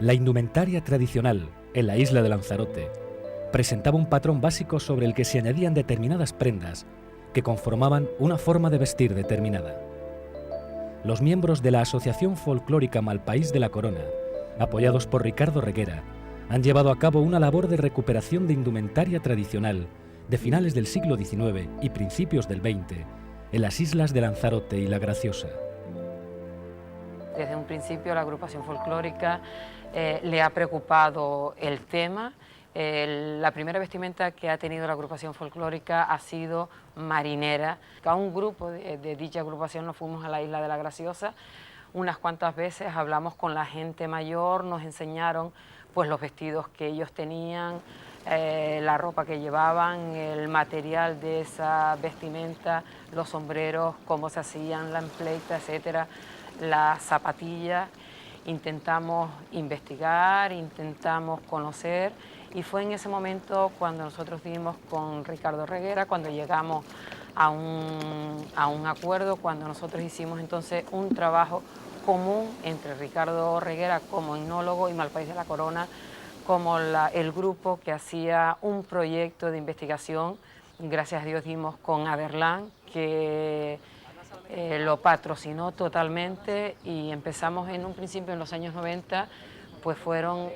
La indumentaria tradicional en la isla de Lanzarote presentaba un patrón básico sobre el que se añadían determinadas prendas que conformaban una forma de vestir determinada. Los miembros de la Asociación Folclórica Malpaís de la Corona, apoyados por Ricardo Reguera, han llevado a cabo una labor de recuperación de indumentaria tradicional de finales del siglo XIX y principios del XX en las islas de Lanzarote y La Graciosa. Desde un principio la agrupación folclórica le ha preocupado el tema. La primera vestimenta que ha tenido la agrupación folclórica ha sido marinera. A un grupo de dicha agrupación nos fuimos a la isla de La Graciosa. Unas cuantas veces hablamos con la gente mayor, nos enseñaron pues, los vestidos que ellos tenían, la ropa que llevaban, el material de esa vestimenta, los sombreros, cómo se hacían, la empleita, etcétera, las zapatillas. Intentamos investigar, intentamos conocer y fue en ese momento cuando nosotros dimos con Ricardo Reguera, cuando llegamos a un acuerdo, cuando nosotros hicimos entonces un trabajo común entre Ricardo Reguera como etnólogo y Malpaís de la Corona como el grupo que hacía un proyecto de investigación. Gracias a Dios dimos con Aberlán, que lo patrocinó totalmente y empezamos en un principio en los años 90, pues fueron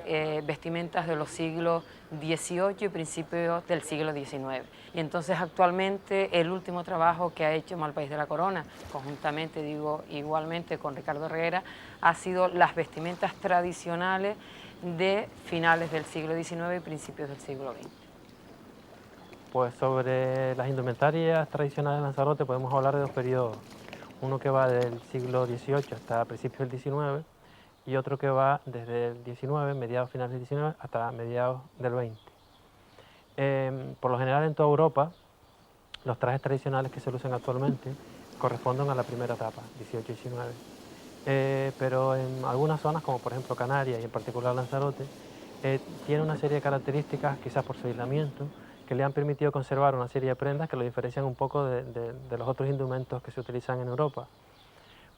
vestimentas de los siglos XVIII y principios del siglo XIX. Y entonces actualmente el último trabajo que ha hecho Malpaís de la Corona, conjuntamente, digo, igualmente con Ricardo Reguera, ha sido las vestimentas tradicionales de finales del siglo XIX y principios del siglo XX. Pues sobre las indumentarias tradicionales de Lanzarote podemos hablar de dos periodos. Uno que va del siglo XVIII hasta principios del XIX y otro que va desde el XIX, mediados finales del XIX, hasta mediados del XX. Por lo general en toda Europa, los trajes tradicionales que se lucen actualmente corresponden a la primera etapa, XVIII y XIX. Pero en algunas zonas, como por ejemplo Canarias y en particular Lanzarote, tiene una serie de características, quizás por su aislamiento, que le han permitido conservar una serie de prendas que lo diferencian un poco de los otros indumentos que se utilizan en Europa.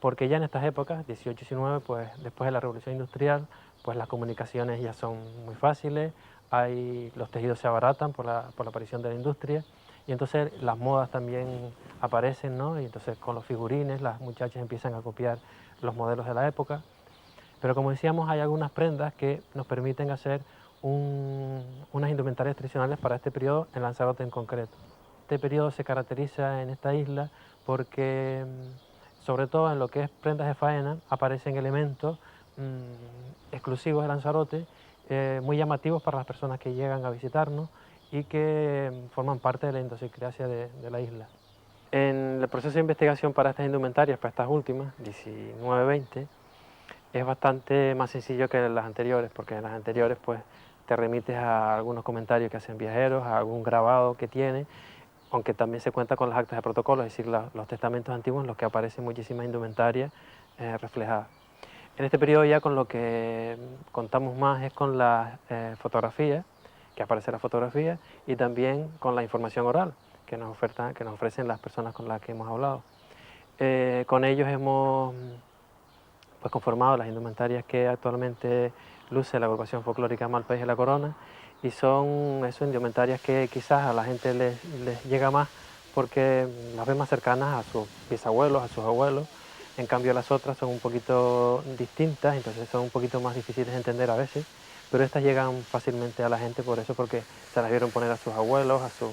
Porque ya en estas épocas, 18 y 19, pues después de la Revolución Industrial, pues las comunicaciones ya son muy fáciles, los tejidos se abaratan por la aparición de la industria, y entonces las modas también aparecen, ¿no? Y entonces con los figurines las muchachas empiezan a copiar los modelos de la época. Pero como decíamos, hay algunas prendas que nos permiten hacer unas indumentarias tradicionales para este periodo en Lanzarote en concreto. Este periodo se caracteriza en esta isla porque, sobre todo en lo que es prendas de faena, aparecen elementos exclusivos de Lanzarote, muy llamativos para las personas que llegan a visitarnos y que forman parte de la idiosincrasia de la isla. En el proceso de investigación para estas indumentarias, para estas últimas, 19-20, es bastante más sencillo que en las anteriores, porque en las anteriores pues te remites a algunos comentarios que hacen viajeros, a algún grabado que tiene, aunque también se cuenta con las actas de protocolo, es decir, los testamentos antiguos en los que aparecen muchísimas indumentarias reflejadas. En este periodo ya con lo que contamos más es con las fotografías, que aparece la fotografía, y también con la información oral que nos ofrecen las personas con las que hemos hablado. Con ellos hemos pues conformado las indumentarias que actualmente luce la agrupación folclórica Malpaís de la Corona, y son indumentarias que quizás a la gente les llega más porque las ven más cercanas a sus bisabuelos, a sus abuelos. En cambio las otras son un poquito distintas, entonces son un poquito más difíciles de entender a veces, pero estas llegan fácilmente a la gente por eso, porque se las vieron poner a sus abuelos, a sus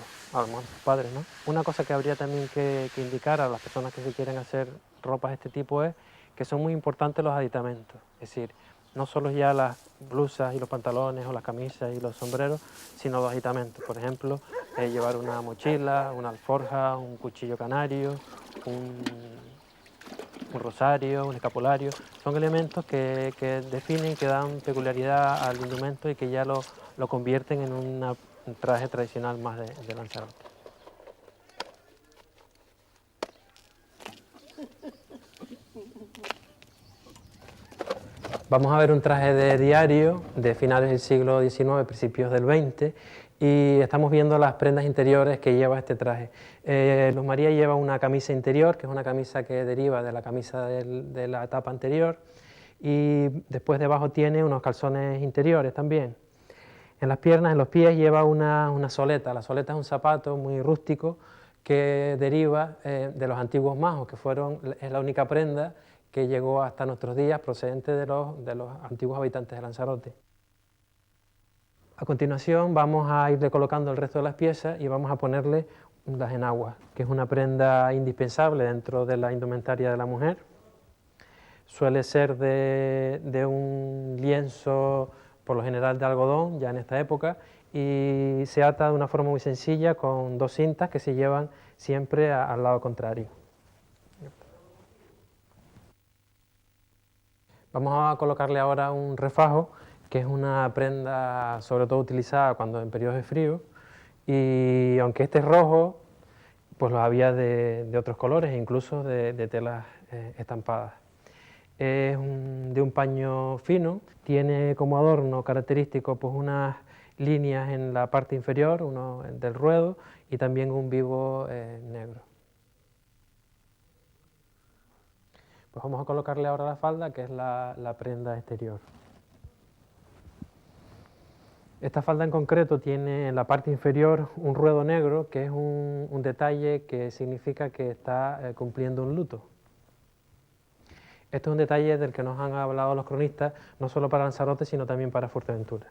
padres, ¿no? Una cosa que habría también que indicar a las personas que se quieren hacer ropas de este tipo es que son muy importantes los aditamentos, es decir, no solo ya las blusas y los pantalones o las camisas y los sombreros, sino los aditamentos. Por ejemplo, llevar una mochila, una alforja, un cuchillo canario, un rosario, un escapulario. Son elementos que definen, que dan peculiaridad al indumento y que ya lo convierten en un traje tradicional más de Lanzarote. Vamos a ver un traje de diario de finales del siglo XIX, principios del XX, y estamos viendo las prendas interiores que lleva este traje. Luz María lleva una camisa interior, que es una camisa que deriva de la camisa de la etapa anterior, y después debajo tiene unos calzones interiores también. En las piernas, en los pies lleva una soleta. La soleta es un zapato muy rústico que deriva de los antiguos majos, que es la única prenda que llegó hasta nuestros días procedente de los antiguos habitantes de Lanzarote. A continuación vamos a irle colocando el resto de las piezas y vamos a ponerle las enaguas, que es una prenda indispensable dentro de la indumentaria de la mujer. Suele ser de un lienzo, por lo general de algodón, ya en esta época, y se ata de una forma muy sencilla con 2 cintas que se llevan siempre al lado contrario. Vamos a colocarle ahora un refajo, que es una prenda sobre todo utilizada cuando en periodos de frío, y aunque este es rojo, pues lo había de otros colores, incluso de telas estampadas. Es de un paño fino, tiene como adorno característico pues unas líneas en la parte inferior, uno del ruedo, y también un vivo negro. Pues vamos a colocarle ahora la falda, que es la prenda exterior. Esta falda en concreto tiene en la parte inferior un ruedo negro, que es un detalle que significa que está cumpliendo un luto. Esto es un detalle del que nos han hablado los cronistas, no solo para Lanzarote, sino también para Fuerteventura.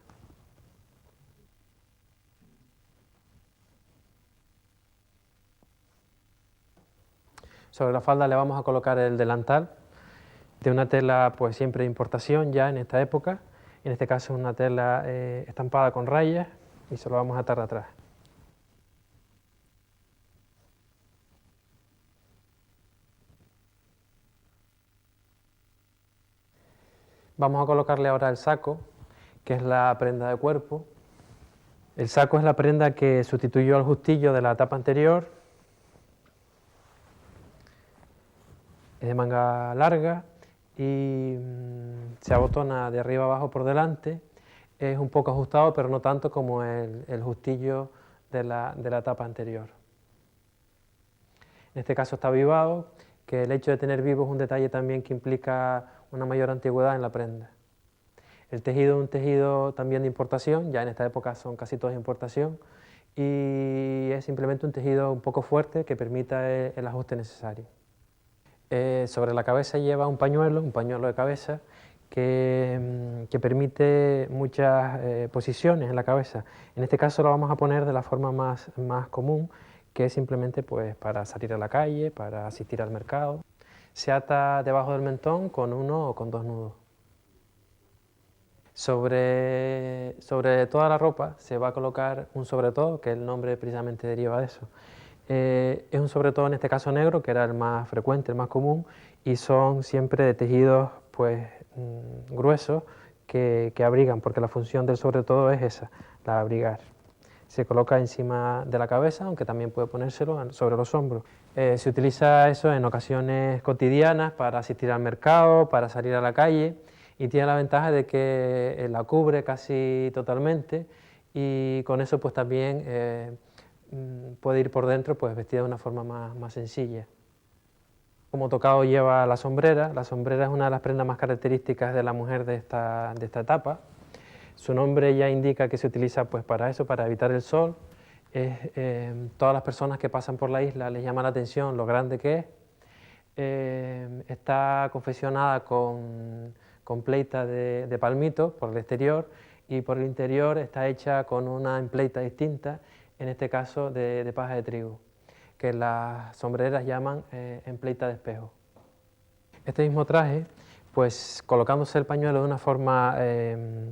Sobre la falda le vamos a colocar el delantal, de una tela pues siempre de importación ya en esta época. En este caso es una tela estampada con rayas y se lo vamos a atar atrás. Vamos a colocarle ahora el saco, que es la prenda de cuerpo. El saco es la prenda que sustituyó al justillo de la etapa anterior. Es de manga larga y se abotona de arriba abajo por delante. Es un poco ajustado, pero no tanto como el justillo de la etapa anterior. En este caso está vivado, que el hecho de tener vivo es un detalle también que implica una mayor antigüedad en la prenda. El tejido es un tejido también de importación, ya en esta época son casi todos de importación, y es simplemente un tejido un poco fuerte que permita el ajuste necesario. Sobre la cabeza lleva un pañuelo de cabeza, que permite muchas posiciones en la cabeza. En este caso lo vamos a poner de la forma más común, que es simplemente pues, para salir a la calle, para asistir al mercado. Se ata debajo del mentón con 1 o con 2 nudos. Sobre toda la ropa se va a colocar un sobretodo, que el nombre precisamente deriva de eso. Es un sobretodo en este caso negro, que era el más frecuente, el más común, y son siempre de tejidos pues, gruesos que abrigan, porque la función del sobretodo es esa, la de abrigar. Se coloca encima de la cabeza, aunque también puede ponérselo sobre los hombros. Se utiliza eso en ocasiones cotidianas para asistir al mercado, para salir a la calle, y tiene la ventaja de que la cubre casi totalmente y con eso pues también puede ir por dentro pues vestida de una forma más sencilla. Como tocado lleva la sombrera es una de las prendas más características de la mujer de esta etapa. Su nombre ya indica que se utiliza pues para eso, para evitar el sol. Todas las personas que pasan por la isla les llama la atención lo grande que es. Está confeccionada con pleita de palmito por el exterior y por el interior está hecha con una empleita distinta, en este caso de paja de trigo, que las sombreras llaman empleita de espejo. Este mismo traje, pues colocándose el pañuelo de una forma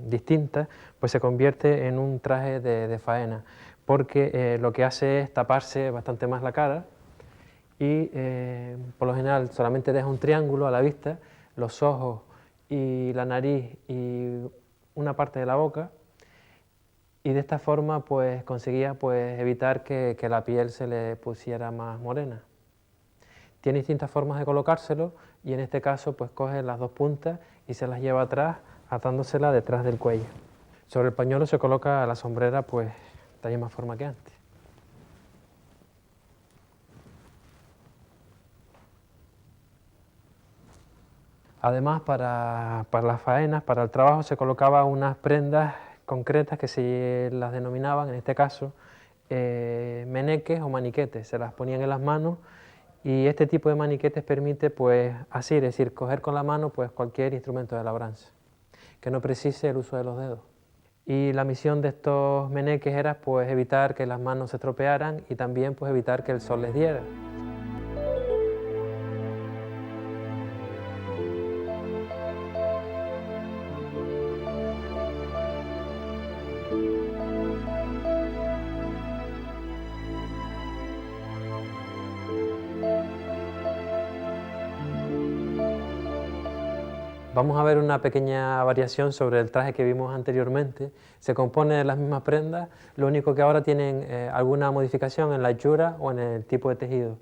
distinta, pues se convierte en un traje de faena, porque lo que hace es taparse bastante más la cara y por lo general solamente deja un triángulo a la vista, los ojos y la nariz y una parte de la boca, y de esta forma pues conseguía pues evitar que la piel se le pusiera más morena. Tiene distintas formas de colocárselo y en este caso pues coge las 2 puntas y se las lleva atrás atándosela detrás del cuello. Sobre el pañuelo se coloca la sombrera pues de la misma forma que antes. Además, para las faenas, para el trabajo, se colocaban unas prendas concretas que se las denominaban, en este caso, meneques o maniquetes. Se las ponían en las manos y este tipo de maniquetes permite, pues, asir, es decir, coger con la mano pues, cualquier instrumento de labranza, que no precise el uso de los dedos. Y la misión de estos meneques era pues, evitar que las manos se estropearan y también pues, evitar que el sol les diera. Vamos a ver una pequeña variación sobre el traje que vimos anteriormente. Se compone de las mismas prendas, lo único que ahora tienen alguna modificación en la hechura o en el tipo de tejido.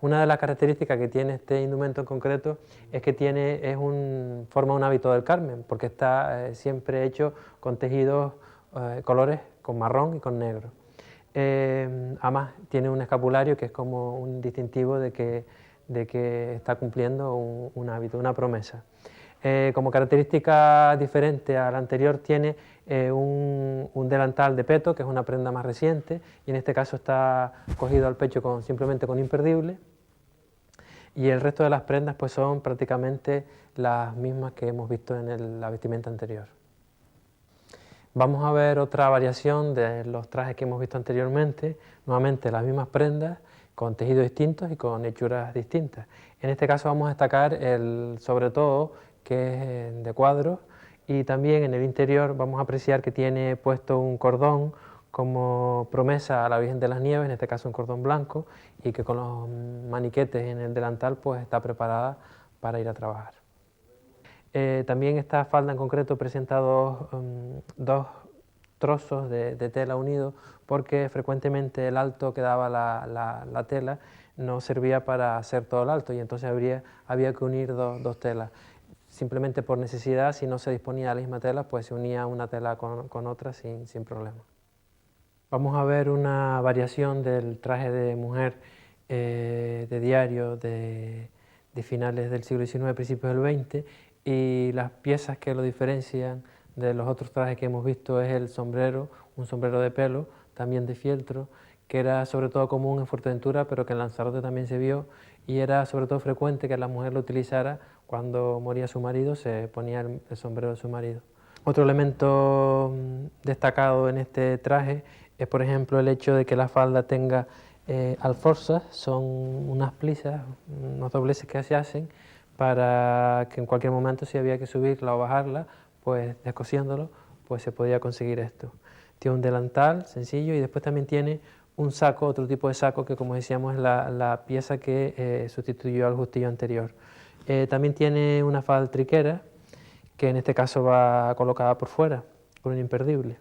Una de las características que tiene este indumento en concreto es que forma un hábito del Carmen, porque está siempre hecho con tejidos, colores con marrón y con negro. Además tiene un escapulario que es como un distintivo de que está cumpliendo un hábito, una promesa. Como característica diferente a la anterior tiene un delantal de peto, que es una prenda más reciente, y en este caso está cogido al pecho simplemente con imperdible, y el resto de las prendas pues, son prácticamente las mismas que hemos visto en la vestimenta anterior. Vamos a ver otra variación de los trajes que hemos visto anteriormente, nuevamente las mismas prendas, con tejidos distintos y con hechuras distintas. En este caso vamos a destacar el sobre todo, que es de cuadros, y también en el interior vamos a apreciar que tiene puesto un cordón como promesa a la Virgen de las Nieves, en este caso un cordón blanco, y que con los maniquetes en el delantal pues está preparada para ir a trabajar. También esta falda en concreto presenta dos trozos de tela unidos, porque frecuentemente el alto que daba la tela no servía para hacer todo el alto, y entonces había que unir dos telas. Simplemente por necesidad, si no se disponía de la misma tela, pues se unía una tela con otra sin problema. Vamos a ver una variación del traje de mujer de diario de finales del siglo XIX, principios del XX, y las piezas que lo diferencian de los otros trajes que hemos visto es el sombrero, un sombrero de pelo, también de fieltro, que era sobre todo común en Fuerteventura, pero que en Lanzarote también se vio, y era sobre todo frecuente que la mujer lo utilizara cuando moría su marido, se ponía el sombrero de su marido. Otro elemento destacado en este traje es, por ejemplo, el hecho de que la falda tenga alforzas, son unas plisas, unos dobleces que se hacen para que en cualquier momento, si había que subirla o bajarla, pues descosiéndolo, pues se podía conseguir esto. Tiene un delantal sencillo y después también tiene un saco, otro tipo de saco que, como decíamos, es la pieza que sustituyó al justillo anterior. También tiene una faltriquera, que en este caso va colocada por fuera, con un imperdible.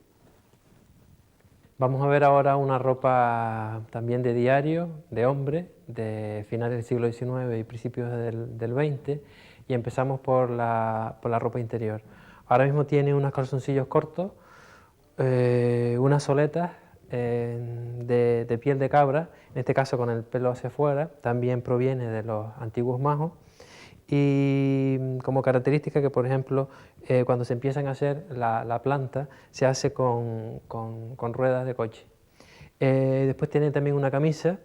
Vamos a ver ahora una ropa también de diario, de hombre, de finales del siglo XIX y principios del XX, y empezamos por la ropa interior. Ahora mismo tiene unos calzoncillos cortos, unas soletas de piel de cabra, en este caso con el pelo hacia afuera, también proviene de los antiguos majos, y como característica que, por ejemplo, cuando se empiezan a hacer la planta, se hace con ruedas de coche. Después tiene también una camisa,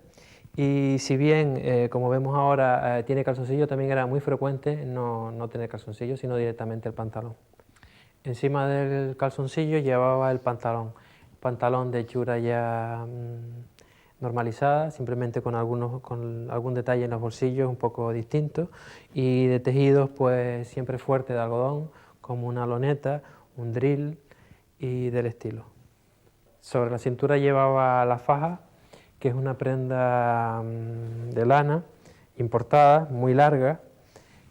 y si bien, como vemos ahora, tiene calzoncillo, también era muy frecuente no tener calzoncillo, sino directamente el pantalón. Encima del calzoncillo llevaba el pantalón de hechura ya normalizada, simplemente con algún detalle en los bolsillos un poco distinto, y de tejidos pues siempre fuerte de algodón, como una loneta, un drill y del estilo. Sobre la cintura llevaba la faja, que es una prenda de lana importada, muy larga,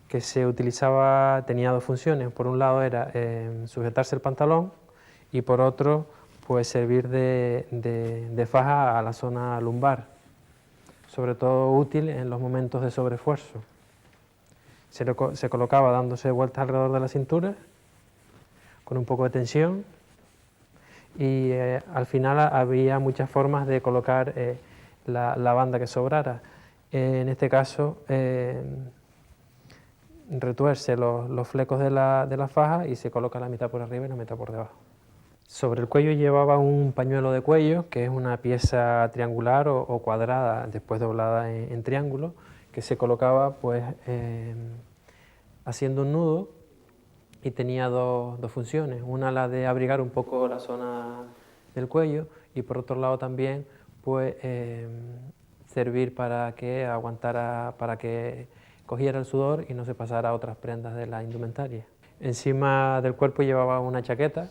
que se utilizaba, tenía dos funciones. Por un lado era sujetarse el pantalón y por otro pues servir de faja a la zona lumbar, sobre todo útil en los momentos de sobreesfuerzo. Se colocaba dándose vueltas alrededor de la cintura, con un poco de tensión, y al final había muchas formas de colocar la banda que sobrara. En este caso retuerce los flecos de la faja y se coloca la mitad por arriba y la mitad por debajo. Sobre el cuello llevaba un pañuelo de cuello, que es una pieza triangular o cuadrada, después doblada en triángulo, que se colocaba pues haciendo un nudo, y tenía dos funciones, una la de abrigar un poco la zona del cuello y por otro lado también pues servir para que aguantara, para que cogiera el sudor y no se pasara a otras prendas de la indumentaria. Encima del cuerpo llevaba una chaqueta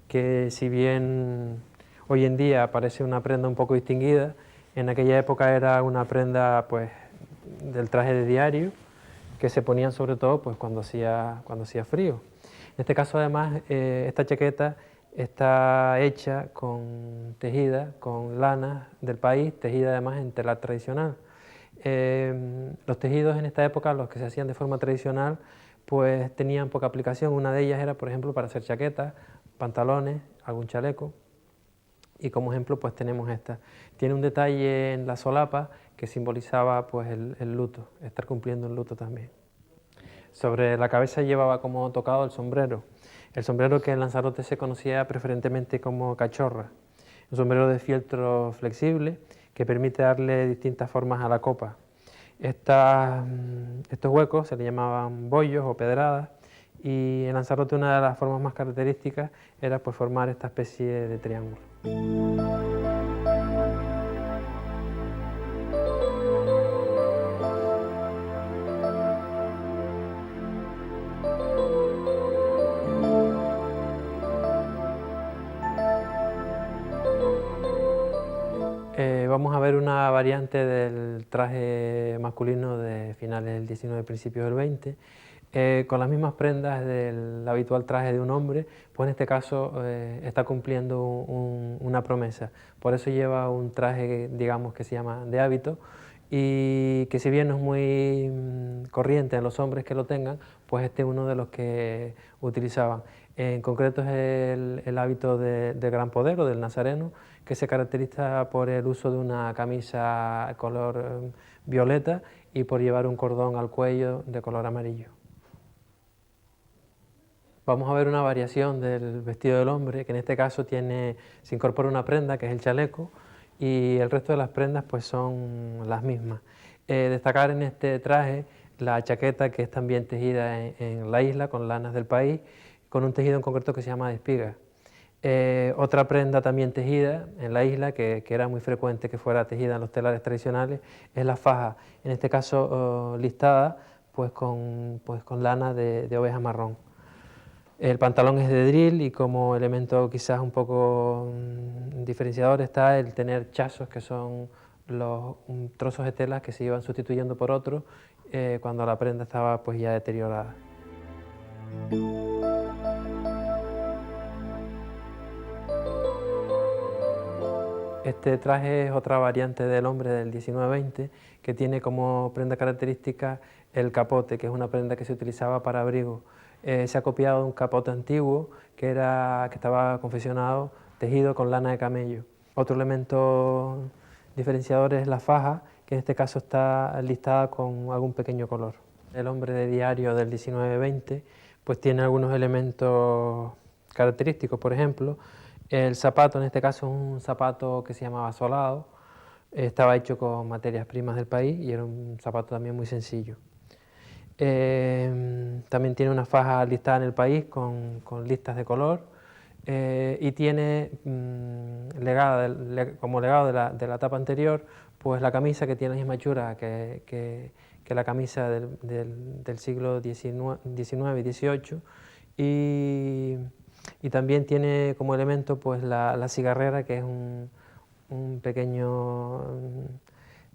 que, si bien hoy en día parece una prenda un poco distinguida, en aquella época era una prenda pues del traje de diario, que se ponían sobre todo pues cuando hacía frío. En este caso además esta chaqueta está hecha tejida con lana del país, tejida además en telar tradicional. Los tejidos en esta época, los que se hacían de forma tradicional, pues tenían poca aplicación. Una de ellas era, por ejemplo, para hacer chaquetas, pantalones, algún chaleco, y como ejemplo pues tenemos esta. Tiene un detalle en la solapa que simbolizaba pues el luto, estar cumpliendo el luto también. Sobre la cabeza llevaba como tocado el sombrero que en Lanzarote se conocía preferentemente como cachorra, un sombrero de fieltro flexible que permite darle distintas formas a la copa. Estos huecos se le llamaban bollos o pedradas, y en Lanzarote una de las formas más características era pues formar esta especie de triángulo. Vamos a ver una variante del traje masculino de finales del 19, principios del 20, con las mismas prendas del habitual traje de un hombre, pues en este caso está cumpliendo una promesa. Por eso lleva un traje, digamos, que se llama de hábito, y que si bien no es muy corriente en los hombres que lo tengan, pues este es uno de los que utilizaban. En concreto es el hábito del Gran Poder o del Nazareno, que se caracteriza por el uso de una camisa color violeta y por llevar un cordón al cuello de color amarillo. Vamos a ver una variación del vestido del hombre, que en este caso se incorpora una prenda, que es el chaleco, y el resto de las prendas pues son las mismas. Destacar en este traje la chaqueta, que es también tejida en la isla con lanas del país, con un tejido en concreto que se llama de espiga. Otra prenda también tejida en la isla, que era muy frecuente que fuera tejida en los telares tradicionales, es la faja, en este caso listada pues con lana de oveja marrón. El pantalón es de drill, y como elemento quizás un poco diferenciador está el tener chazos, que son los trozos de telas que se iban sustituyendo por otros cuando la prenda estaba pues ya deteriorada. Este traje es otra variante del hombre del 19-20, que tiene como prenda característica el capote, que es una prenda que se utilizaba para abrigo. Se ha copiado de un capote antiguo que estaba confeccionado, tejido con lana de camello. Otro elemento diferenciador es la faja, que en este caso está listada con algún pequeño color. El hombre de diario del 19-20 pues tiene algunos elementos característicos. Por ejemplo, el zapato, en este caso es un zapato que se llamaba solado, estaba hecho con materias primas del país y era un zapato también muy sencillo. También tiene una faja listada en el país con listas de color, y tiene como legado de la etapa anterior pues la camisa, que tiene la misma hechura que la camisa del siglo XIX y XVIII, y también tiene como elemento pues la cigarrera, que es un pequeño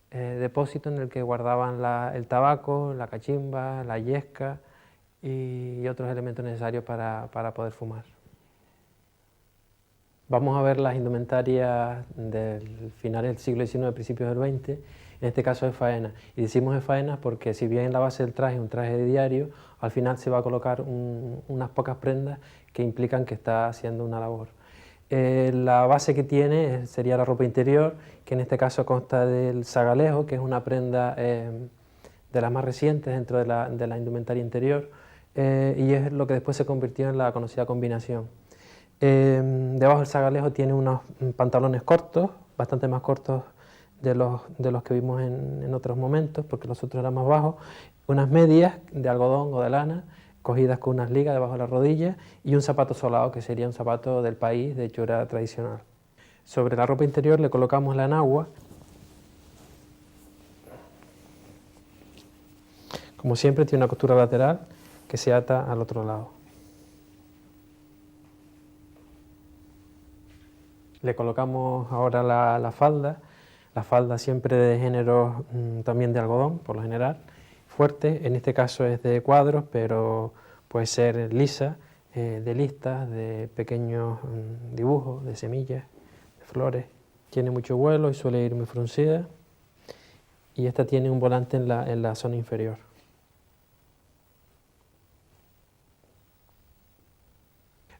depósito en el que guardaban el tabaco, la cachimba, la yesca y otros elementos necesarios para poder fumar. Vamos a ver las indumentarias del final del siglo XIX, principios del XX, en este caso de faena. Y decimos de faena porque, si bien la base del traje es un traje de diario, al final se va a colocar unas pocas prendas que implican que está haciendo una labor. La base que tiene sería la ropa interior, que en este caso consta del zagalejo, que es una prenda de de las más recientes dentro de la indumentaria interior, y es lo que después se convirtió en la conocida combinación. Debajo del zagalejo tiene unos pantalones cortos, bastante más cortos de los que vimos en otros momentos, porque los otros eran más bajos, unas medias de algodón o de lana, cogidas con unas ligas debajo de la rodilla, y un zapato solado, que sería un zapato del país de hechura tradicional. Sobre la ropa interior le colocamos la enagua. Como siempre, tiene una costura lateral que se ata al otro lado. Le colocamos ahora la falda siempre de género también de algodón, por lo general, fuerte, en este caso es de cuadros, pero puede ser lisa, de listas, de pequeños dibujos, de semillas, de flores. Tiene mucho vuelo y suele ir muy fruncida, y esta tiene un volante en la zona inferior.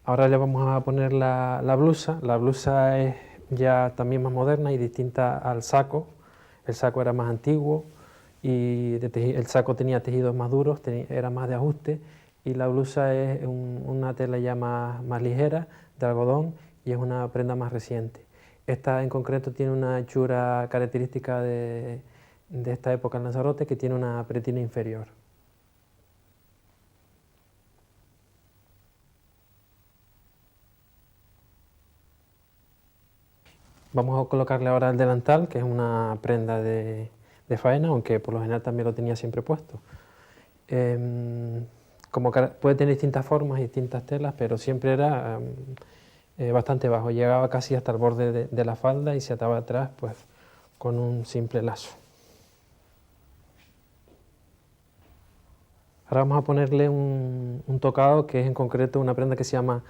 Ahora le vamos a poner la blusa. La blusa es ya también más moderna y distinta al saco. El saco era más antiguo y el saco tenía tejidos más duros, era más de ajuste, y la blusa es una tela ya más ligera, de algodón, y es una prenda más reciente. Esta en concreto tiene una hechura característica de esta época en Lanzarote, que tiene una pretina inferior. Vamos a colocarle ahora el delantal, que es una prenda de faena, aunque por lo general también lo tenía siempre puesto. Puede tener distintas formas y distintas telas, pero siempre era bastante bajo, llegaba casi hasta el borde de la falda y se ataba atrás pues, con un simple lazo. Ahora vamos a ponerle un tocado, que es en concreto una prenda que se llama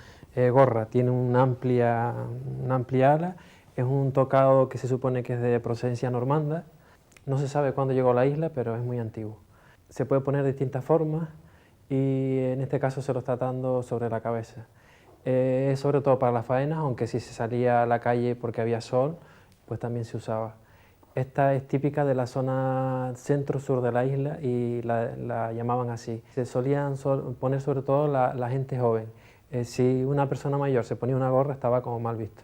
gorra. Tiene una amplia ala. Es un tocado que se supone que es de procedencia normanda. No se sabe cuándo llegó a la isla, pero es muy antiguo. Se puede poner de distintas formas y en este caso se lo está atando sobre la cabeza. Es sobre todo para las faenas, aunque si se salía a la calle porque había sol, pues también se usaba. Esta es típica de la zona centro-sur de la isla y la llamaban así. Se solían poner sobre todo la gente joven. Si una persona mayor se ponía una gorra, estaba como mal visto.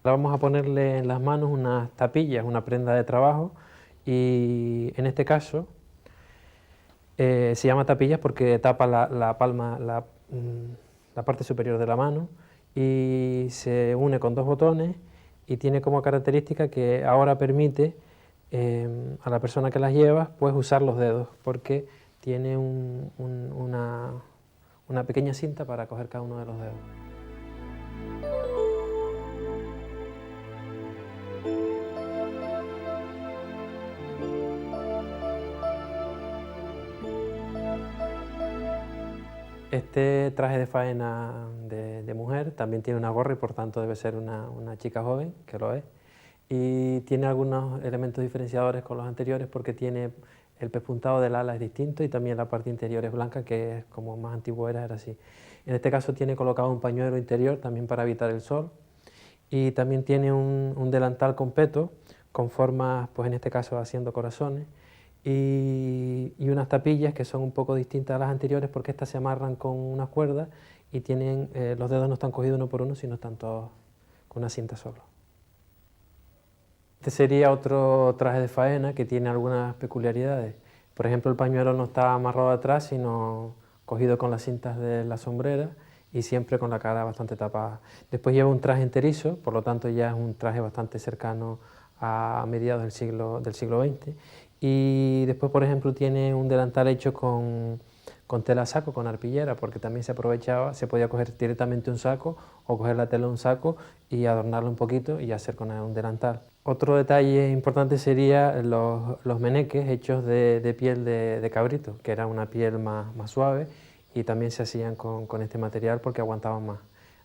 Ahora vamos a ponerle en las manos unas tapillas, una prenda de trabajo, y en este caso se llama tapillas porque tapa la palma, la parte superior de la mano, y se une con dos botones y tiene como característica que ahora permite a la persona que las lleva pues usar los dedos, porque tiene una pequeña cinta para coger cada uno de los dedos. Este traje de faena de mujer también tiene una gorra y por tanto debe ser una chica joven, que lo es, y tiene algunos elementos diferenciadores con los anteriores porque tiene el pespuntado del ala es distinto y también la parte interior es blanca, que es como más antiguo era así. En este caso tiene colocado un pañuelo interior también para evitar el sol, y también tiene un delantal con peto con formas, pues en este caso haciendo corazones, y unas tapillas que son un poco distintas a las anteriores porque estas se amarran con unas cuerdas y tienen, los dedos no están cogidos uno por uno, sino están todos con una cinta solo. Este sería otro traje de faena que tiene algunas peculiaridades. Por ejemplo, el pañuelo no está amarrado atrás, sino cogido con las cintas de la sombrera y siempre con la cara bastante tapada. Después lleva un traje enterizo, por lo tanto ya es un traje bastante cercano a mediados del siglo XX. Y después, por ejemplo, tiene un delantal hecho con tela saco, con arpillera, porque también se aprovechaba, se podía coger directamente un saco o coger la tela de un saco y adornarlo un poquito y hacer con él un delantal. Otro detalle importante sería los meneques hechos de piel de cabrito, que era una piel más suave, y también se hacían con este material porque aguantaban más.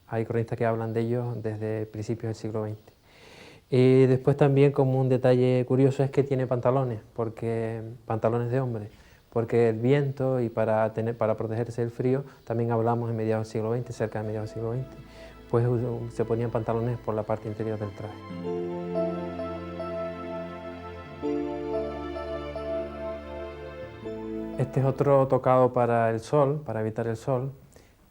Hay cronistas que hablan de ellos desde principios del siglo XX. Y después también, como un detalle curioso, es que tiene pantalones de hombre, porque el viento y para protegerse del frío, también hablamos en mediados del siglo XX, cerca de mediados del siglo XX, pues se ponían pantalones por la parte interior del traje. Este es otro tocado para el sol, para evitar el sol.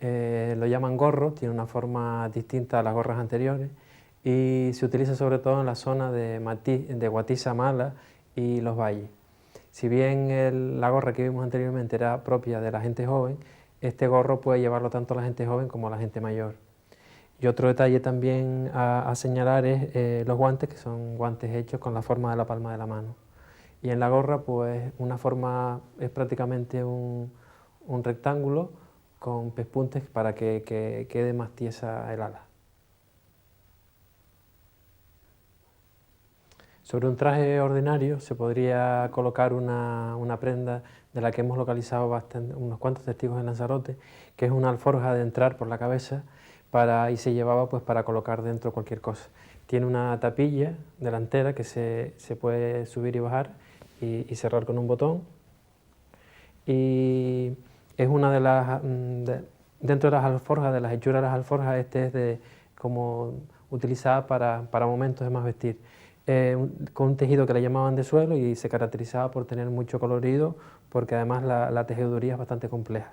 Lo llaman gorro, tiene una forma distinta a las gorras anteriores y se utiliza sobre todo en la zona de Guatiza, Mala y los valles. Si bien la gorra que vimos anteriormente era propia de la gente joven, este gorro puede llevarlo tanto la gente joven como la gente mayor. Y otro detalle también a señalar es los guantes, que son guantes hechos con la forma de la palma de la mano. Y en la gorra, pues una forma es prácticamente un rectángulo con pespuntes para que quede más tiesa el ala. Sobre un traje ordinario se podría colocar una prenda de la que hemos localizado unos cuantos testigos en Lanzarote, que es una alforja de entrar por la cabeza y se llevaba pues para colocar dentro cualquier cosa. Tiene una tapilla delantera que se puede subir y bajar y cerrar con un botón, y es una de las, dentro de las alforjas, de las hechuras de las alforjas, este es como utilizada para momentos de más vestir, con un tejido que le llamaban de suelo y se caracterizaba por tener mucho colorido, porque además la tejeduría es bastante compleja.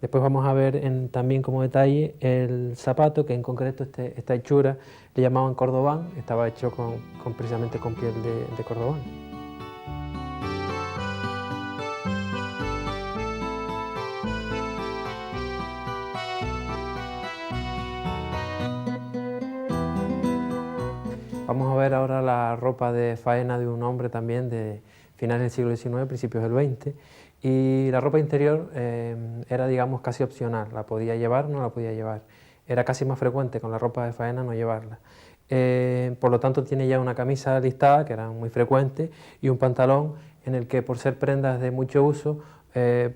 Después vamos a ver también como detalle el zapato, que en concreto esta hechura le llamaban cordobán, estaba hecho precisamente con piel de cordobán. Vamos a ver ahora la ropa de faena de un hombre también de finales del siglo XIX, principios del XX, y la ropa interior era, digamos, casi opcional, la podía llevar o no la podía llevar. Era casi más frecuente con la ropa de faena no llevarla. Por lo tanto tiene ya una camisa listada, que era muy frecuente, y un pantalón en el que, por ser prendas de mucho uso,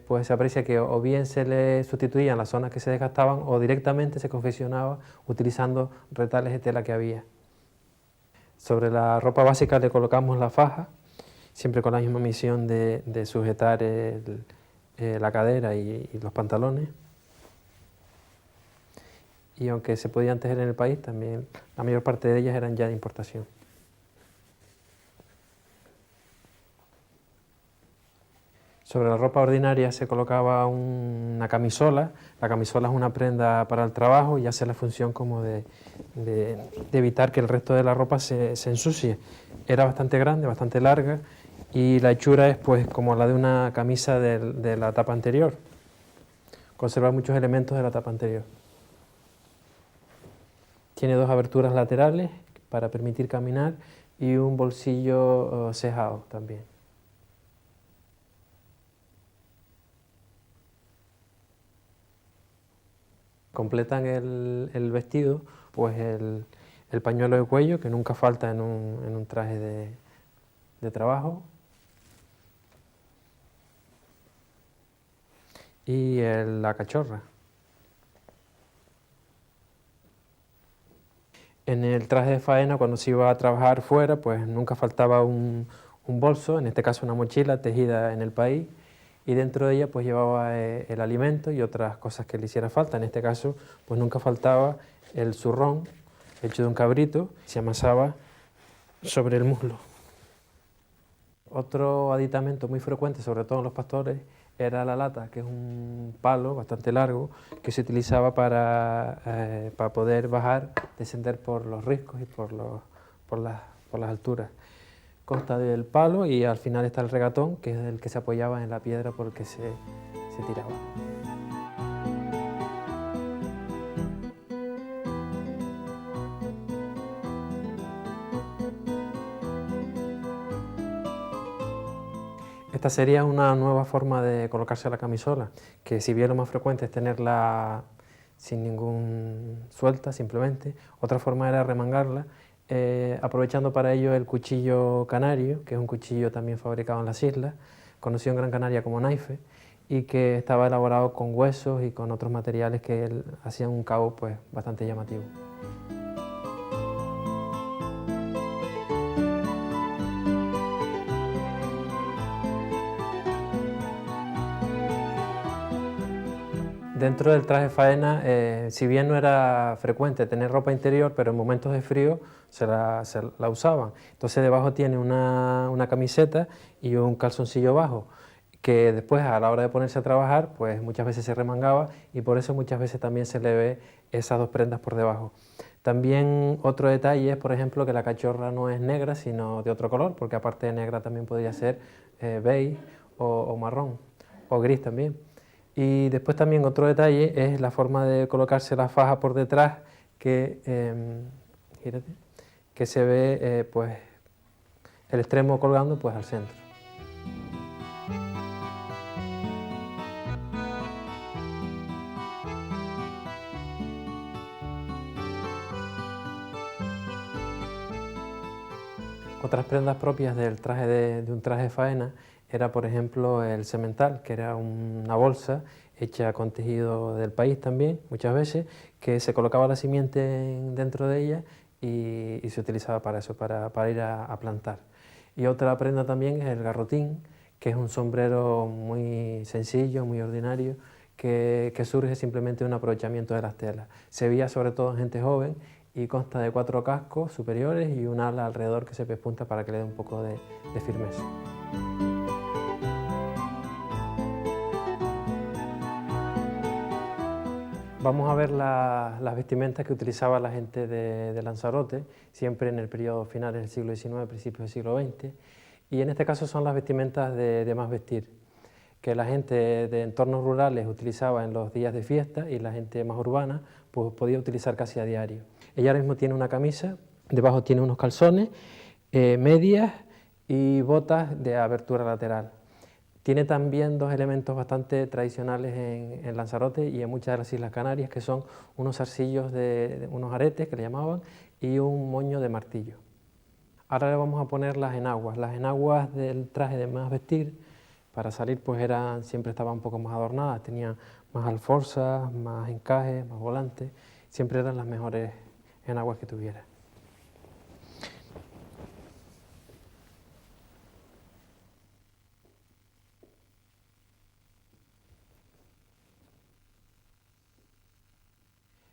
pues se aprecia que o bien se le sustituían las zonas que se desgastaban o directamente se confeccionaba utilizando retales de tela que había. Sobre la ropa básica le colocamos la faja, siempre con la misma misión de sujetar la cadera y los pantalones. Y aunque se podían tejer en el país, también la mayor parte de ellas eran ya de importación. Sobre la ropa ordinaria se colocaba una camisola. La camisola es una prenda para el trabajo y hace la función como de evitar que el resto de la ropa se ensucie. Era bastante grande, bastante larga, y la hechura es pues como la de una camisa de la tapa anterior. Conserva muchos elementos de la tapa anterior. Tiene dos aberturas laterales para permitir caminar y un bolsillo cejado también. Completan el vestido pues el pañuelo de cuello, que nunca falta en un traje de trabajo, y la cachorra. En el traje de faena, cuando se iba a trabajar fuera, pues nunca faltaba un bolso, en este caso una mochila tejida en el país, y dentro de ella pues llevaba el alimento y otras cosas que le hiciera falta. En este caso pues nunca faltaba el zurrón hecho de un cabrito, se amasaba sobre el muslo. Otro aditamento muy frecuente, sobre todo en los pastores, era la lata, que es un palo bastante largo que se utilizaba para poder bajar, descender por los riscos y por las alturas. Consta del palo y al final está el regatón, que es el que se apoyaba en la piedra por el que se tiraba. Esta sería una nueva forma de colocarse la camisola, que si bien lo más frecuente es tenerla sin ningún suelta, simplemente, otra forma era remangarla, aprovechando para ello el cuchillo canario, que es un cuchillo también fabricado en las islas, conocido en Gran Canaria como naife, y que estaba elaborado con huesos y con otros materiales que hacían un cabo pues, bastante llamativo. Dentro del traje faena, si bien no era frecuente tener ropa interior, pero en momentos de frío se la usaban. Entonces debajo tiene una camiseta y un calzoncillo bajo, que después a la hora de ponerse a trabajar, pues muchas veces se remangaba y por eso muchas veces también se le ve esas dos prendas por debajo. También otro detalle es, por ejemplo, que la cachorra no es negra, sino de otro color, porque aparte de negra también podría ser beige o marrón, o gris también. Y después también otro detalle es la forma de colocarse la faja por detrás, que se ve pues el extremo colgando pues al centro. Otras prendas propias del traje de un traje de faena era, por ejemplo, el semental, que era una bolsa hecha con tejido del país también, muchas veces, que se colocaba la simiente dentro de ella y se utilizaba para eso, para ir a plantar. Y otra prenda también es el garrotín, que es un sombrero muy sencillo, muy ordinario, que surge simplemente de un aprovechamiento de las telas. Se veía sobre todo en gente joven y consta de 4 cascos superiores y un ala alrededor que se pespunta para que le dé un poco de firmeza. Vamos a ver las vestimentas que utilizaba la gente de Lanzarote, siempre en el periodo finales del siglo XIX, principios del siglo XX, y en este caso son las vestimentas de más vestir, que la gente de entornos rurales utilizaba en los días de fiesta y la gente más urbana pues podía utilizar casi a diario. Ella ahora mismo tiene una camisa, debajo tiene unos calzones, medias y botas de abertura lateral. Tiene también dos elementos bastante tradicionales en Lanzarote y en muchas de las Islas Canarias, que son unos zarcillos unos aretes que le llamaban y un moño de martillo. Ahora le vamos a poner las enaguas. Las enaguas del traje de más vestir, para salir pues siempre estaban un poco más adornadas, tenían más alforzas, más encajes, más volantes, siempre eran las mejores enaguas que tuviera.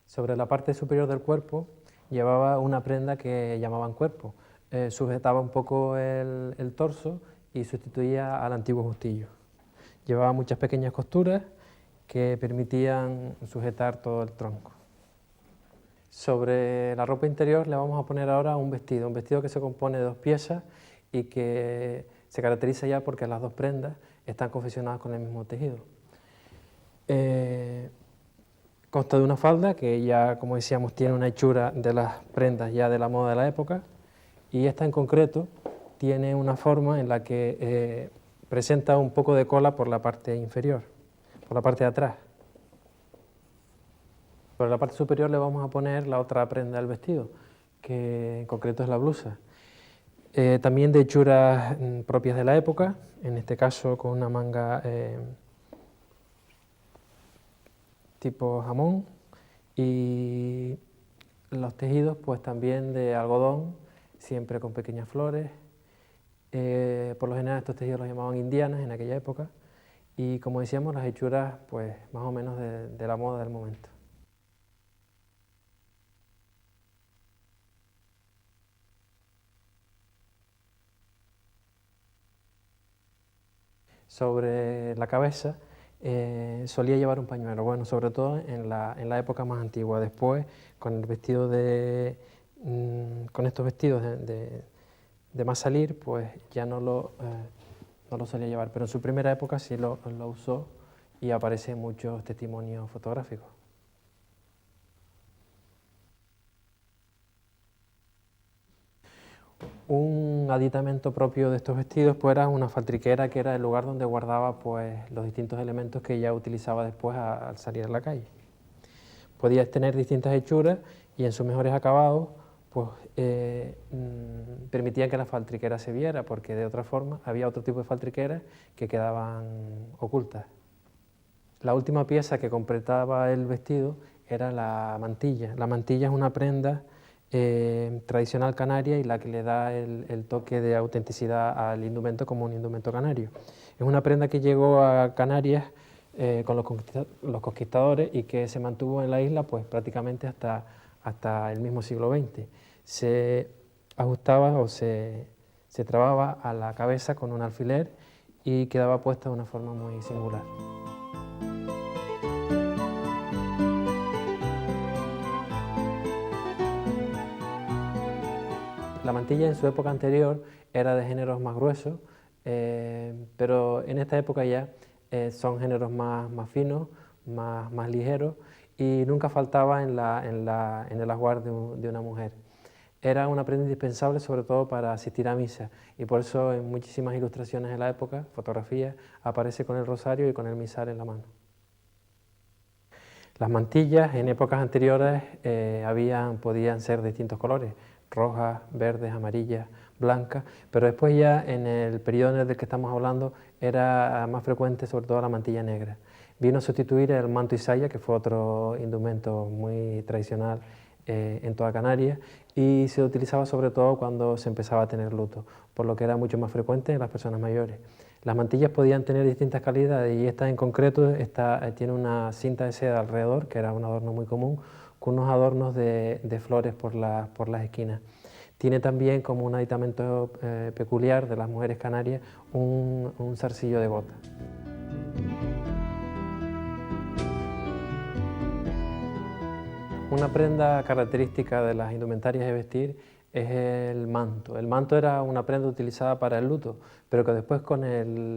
Sobre la parte superior del cuerpo llevaba una prenda que llamaban cuerpo, sujetaba un poco el torso y sustituía al antiguo justillo. Llevaba muchas pequeñas costuras que permitían sujetar todo el tronco. Sobre la ropa interior le vamos a poner ahora un vestido que se compone de 2 piezas y que se caracteriza ya porque las 2 prendas están confeccionadas con el mismo tejido. Consta de una falda que ya, como decíamos, tiene una hechura de las prendas ya de la moda de la época, y esta en concreto tiene una forma en la que presenta un poco de cola por la parte inferior, por la parte de atrás. Por la parte superior le vamos a poner la otra prenda del vestido, que en concreto es la blusa. También de hechuras propias de la época, en este caso con una manga tipo jamón, y los tejidos pues también de algodón, siempre con pequeñas flores. Por lo general estos tejidos los llamaban indianas en aquella época, y como decíamos, las hechuras pues más o menos de la moda del momento. Sobre la cabeza solía llevar un pañuelo, bueno, sobre todo en la época más antigua. Después, con el vestido con estos vestidos de más salir, pues ya no lo solía llevar, pero en su primera época sí lo usó y aparece en muchos testimonios fotográficos. Un aditamento propio de estos vestidos pues era una faltriquera, que era el lugar donde guardaba pues los distintos elementos que ella utilizaba después al salir a la calle. Podía tener distintas hechuras y en sus mejores acabados pues permitía que la faltriquera se viera, porque de otra forma había otro tipo de faltriqueras que quedaban ocultas. La última pieza que completaba el vestido era la mantilla. La mantilla es una prenda tradicional canaria y la que le da el toque de autenticidad al indumento como un indumento canario. Es una prenda que llegó a Canarias con los conquistadores y que se mantuvo en la isla pues prácticamente hasta el mismo siglo XX. Se ajustaba o se trababa a la cabeza con un alfiler y quedaba puesta de una forma muy singular. La mantilla en su época anterior era de géneros más gruesos, pero en esta época ya son géneros más finos, más ligeros, y nunca faltaba en el ajuar de una mujer. Era una prenda indispensable sobre todo para asistir a misa, y por eso en muchísimas ilustraciones de la época, fotografías, aparece con el rosario y con el misal en la mano. Las mantillas en épocas anteriores podían ser de distintos colores, rojas, verdes, amarillas, blancas, pero después ya en el periodo del que estamos hablando era más frecuente sobre todo la mantilla negra. Vino a sustituir el manto y saya, que fue otro indumento muy tradicional en toda Canarias, y se utilizaba sobre todo cuando se empezaba a tener luto, por lo que era mucho más frecuente en las personas mayores. Las mantillas podían tener distintas calidades y esta en concreto tiene una cinta de seda alrededor, que era un adorno muy común, con unos adornos de flores por las esquinas. Tiene también como un aditamento peculiar de las mujeres canarias un zarcillo de gota. Una prenda característica de las indumentarias de vestir es el manto. El manto era una prenda utilizada para el luto, pero que después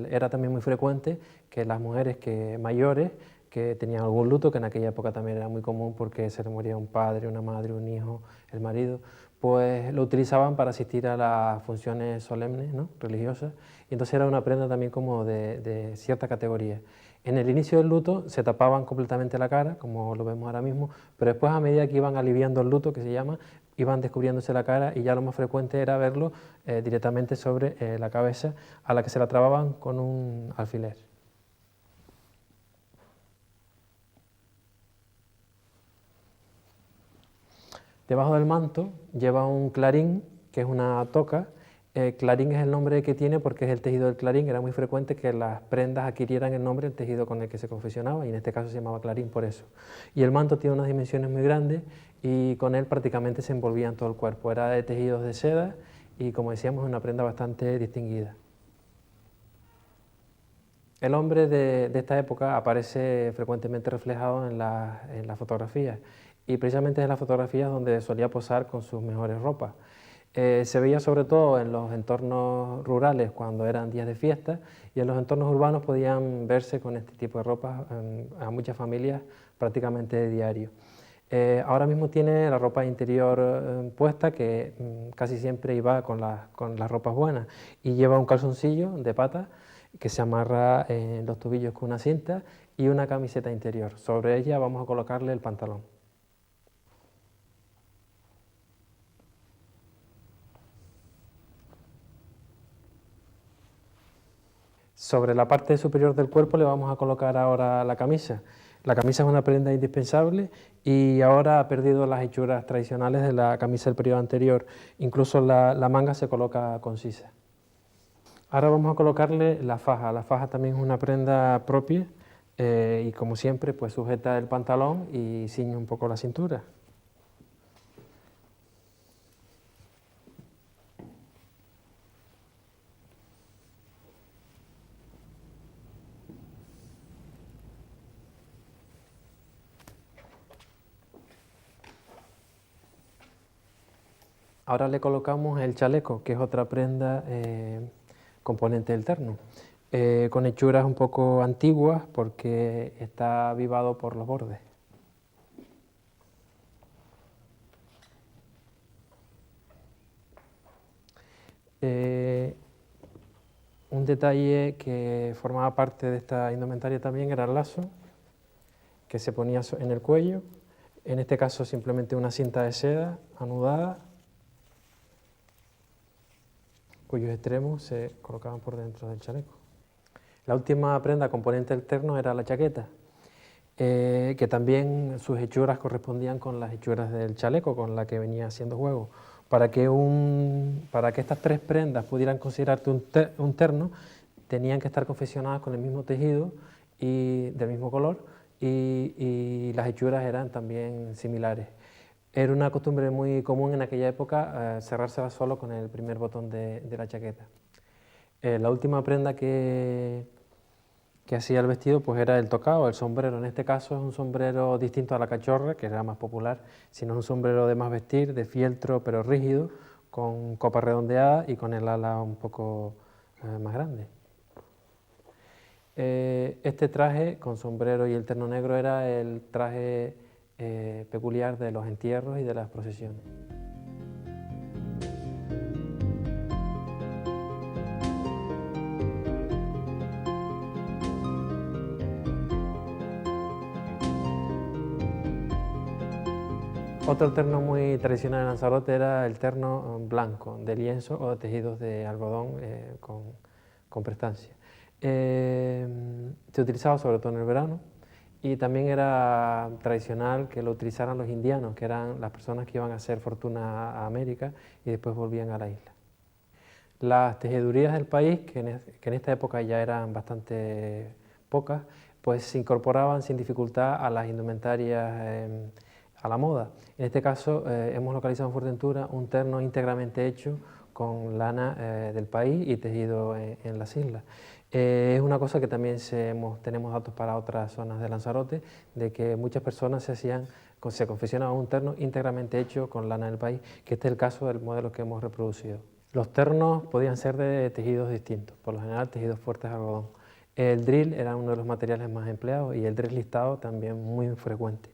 era también muy frecuente que las mujeres mayores que tenían algún luto, que en aquella época también era muy común porque se le moría un padre, una madre, un hijo, el marido, pues lo utilizaban para asistir a las funciones solemnes, ¿no?, religiosas, y entonces era una prenda también como de cierta categoría. En el inicio del luto se tapaban completamente la cara, como lo vemos ahora mismo, pero después a medida que iban aliviando el luto, que se llama, iban descubriéndose la cara y ya lo más frecuente era verlo directamente sobre la cabeza, a la que se la trababan con un alfiler. Debajo del manto lleva un clarín, que es una toca. Clarín es el nombre que tiene porque es el tejido del clarín. Era muy frecuente que las prendas adquirieran el nombre del tejido con el que se confeccionaba, y en este caso se llamaba clarín por eso. Y el manto tiene unas dimensiones muy grandes y con él prácticamente se envolvía en todo el cuerpo. Era de tejidos de seda y, como decíamos, es una prenda bastante distinguida. El hombre de esta época aparece frecuentemente reflejado en las fotografías, y precisamente en las fotografías donde solía posar con sus mejores ropas. Se veía sobre todo en los entornos rurales cuando eran días de fiesta, y en los entornos urbanos podían verse con este tipo de ropa a muchas familias prácticamente de diario. Ahora mismo tiene la ropa interior puesta, que casi siempre iba con las ropas buenas, y lleva un calzoncillo de pata que se amarra en los tobillos con una cinta y una camiseta interior. Sobre ella vamos a colocarle el pantalón. Sobre la parte superior del cuerpo le vamos a colocar ahora la camisa. La camisa es una prenda indispensable y ahora ha perdido las hechuras tradicionales de la camisa del periodo anterior. Incluso la manga se coloca concisa. Ahora vamos a colocarle la faja. La faja también es una prenda propia y, como siempre, pues sujeta el pantalón y ciñe un poco la cintura. Ahora le colocamos el chaleco, que es otra prenda componente del terno, con hechuras un poco antiguas porque está avivado por los bordes. Un detalle que formaba parte de esta indumentaria también era el lazo, que se ponía en el cuello, en este caso simplemente una cinta de seda anudada, cuyos extremos se colocaban por dentro del chaleco. La última prenda componente del terno era la chaqueta, que también sus hechuras correspondían con las hechuras del chaleco con la que venía haciendo juego. Para que estas tres prendas pudieran considerarse un terno, tenían que estar confeccionadas con el mismo tejido y del mismo color, y las hechuras eran también similares. Era una costumbre muy común en aquella época cerrársela solo con el primer botón de la chaqueta. La última prenda que hacía el vestido pues era el tocado, el sombrero. En este caso es un sombrero distinto a la cachorra, que era más popular, sino un sombrero de más vestir, de fieltro pero rígido, con copa redondeada y con el ala un poco más grande. Este traje con sombrero y el terno negro era el traje peculiar de los entierros y de las procesiones. Otro terno muy tradicional en Lanzarote era el terno blanco, de lienzo o de tejidos de algodón con prestancia. Se utilizaba sobre todo en el verano y también era tradicional que lo utilizaran los indianos, que eran las personas que iban a hacer fortuna a América y después volvían a la isla. Las tejedurías del país, que en esta época ya eran bastante pocas, pues se incorporaban sin dificultad a las indumentarias a la moda. En este caso hemos localizado en Fuerteventura un terno íntegramente hecho con lana del país y tejido en las islas. Es una cosa que también tenemos datos para otras zonas de Lanzarote, de que muchas personas se confeccionaban un terno íntegramente hecho con lana del país, que este es el caso del modelo que hemos reproducido. Los ternos podían ser de tejidos distintos, por lo general tejidos fuertes de algodón. El drill era uno de los materiales más empleados y el drill listado también muy frecuente.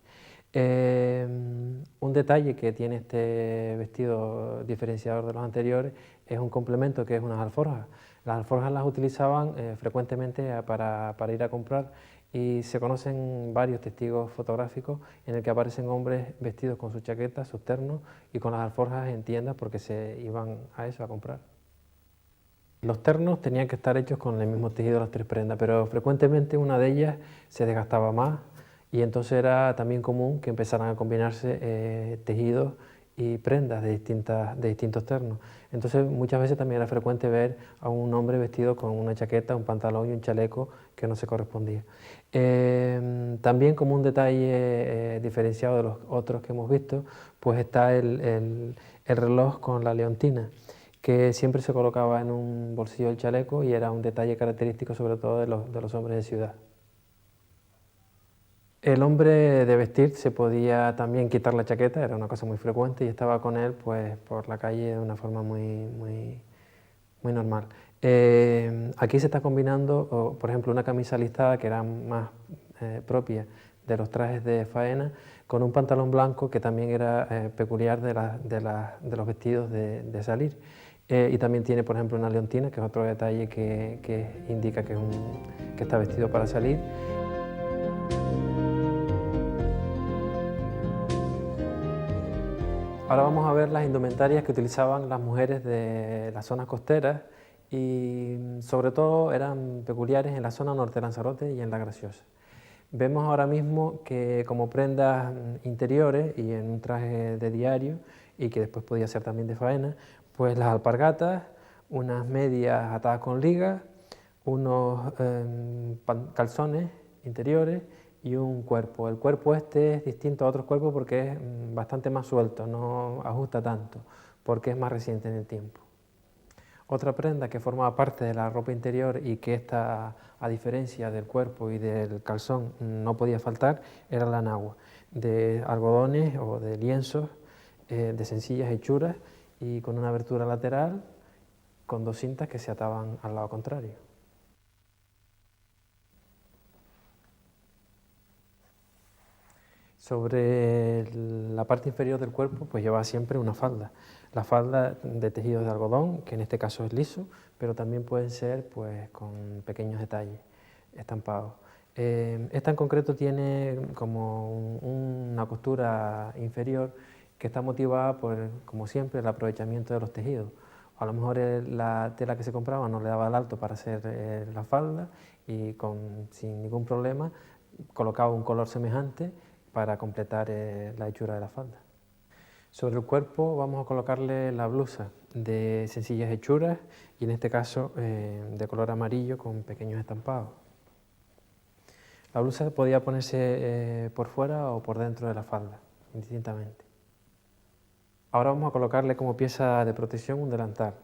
Un detalle que tiene este vestido diferenciador de los anteriores es un complemento que es unas alforjas. Las alforjas las utilizaban frecuentemente para ir a comprar y se conocen varios testigos fotográficos en el que aparecen hombres vestidos con sus chaquetas, sus ternos y con las alforjas en tiendas porque se iban a eso, a comprar. Los ternos tenían que estar hechos con el mismo tejido de las tres prendas, pero frecuentemente una de ellas se desgastaba más y entonces era también común que empezaran a combinarse tejidos y prendas de distintos ternos. Entonces muchas veces también era frecuente ver a un hombre vestido con una chaqueta, un pantalón y un chaleco que no se correspondía. También como un detalle diferenciado de los otros que hemos visto, pues está el reloj con la leontina, que siempre se colocaba en un bolsillo del chaleco y era un detalle característico sobre todo de los hombres de ciudad. El hombre de vestir se podía también quitar la chaqueta, era una cosa muy frecuente y estaba con él pues, por la calle de una forma muy normal. Aquí se está combinando, por ejemplo, una camisa listada que era más propia de los trajes de faena, con un pantalón blanco que también era peculiar de los vestidos de salir. Y también tiene, por ejemplo, una leontina, que es otro detalle que indica que está vestido para salir. Ahora vamos a ver las indumentarias que utilizaban las mujeres de las zonas costeras y sobre todo eran peculiares en la zona norte de Lanzarote y en La Graciosa. Vemos ahora mismo que como prendas interiores y en un traje de diario y que después podía ser también de faena, pues las alpargatas, unas medias atadas con ligas, unos calzones interiores y un cuerpo. El cuerpo este es distinto a otros cuerpos porque es bastante más suelto, no ajusta tanto, porque es más reciente en el tiempo. Otra prenda que formaba parte de la ropa interior y que esta, a diferencia del cuerpo y del calzón, no podía faltar, era la nagua, de algodones o de lienzos, de sencillas hechuras y con una abertura lateral, con dos cintas que se ataban al lado contrario. Sobre la parte inferior del cuerpo pues lleva siempre una falda. La falda de tejidos de algodón, que en este caso es liso, pero también pueden ser pues, con pequeños detalles estampados. Esta en concreto tiene como una costura inferior que está motivada por, como siempre, el aprovechamiento de los tejidos. A lo mejor la tela que se compraba no le daba el alto para hacer la falda y sin ningún problema colocaba un color semejante para completar la hechura de la falda. Sobre el cuerpo vamos a colocarle la blusa de sencillas hechuras y en este caso de color amarillo con pequeños estampados. La blusa podía ponerse por fuera o por dentro de la falda, indistintamente. Ahora vamos a colocarle como pieza de protección un delantal.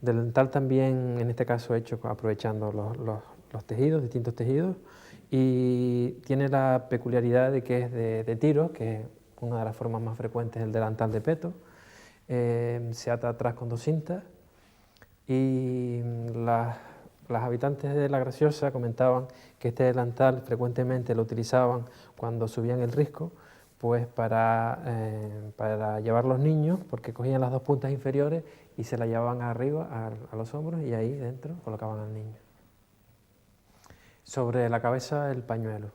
Delantal también, en este caso, hecho aprovechando los tejidos, distintos tejidos, y tiene la peculiaridad de que es de tiro, que es una de las formas más frecuentes del delantal de peto. Se ata atrás con 2 cintas y las habitantes de La Graciosa comentaban que este delantal frecuentemente lo utilizaban cuando subían el risco, pues para llevar los niños, porque cogían las 2 puntas inferiores y se la llevaban arriba a los hombros y ahí dentro colocaban al niño. Sobre la cabeza el pañuelo,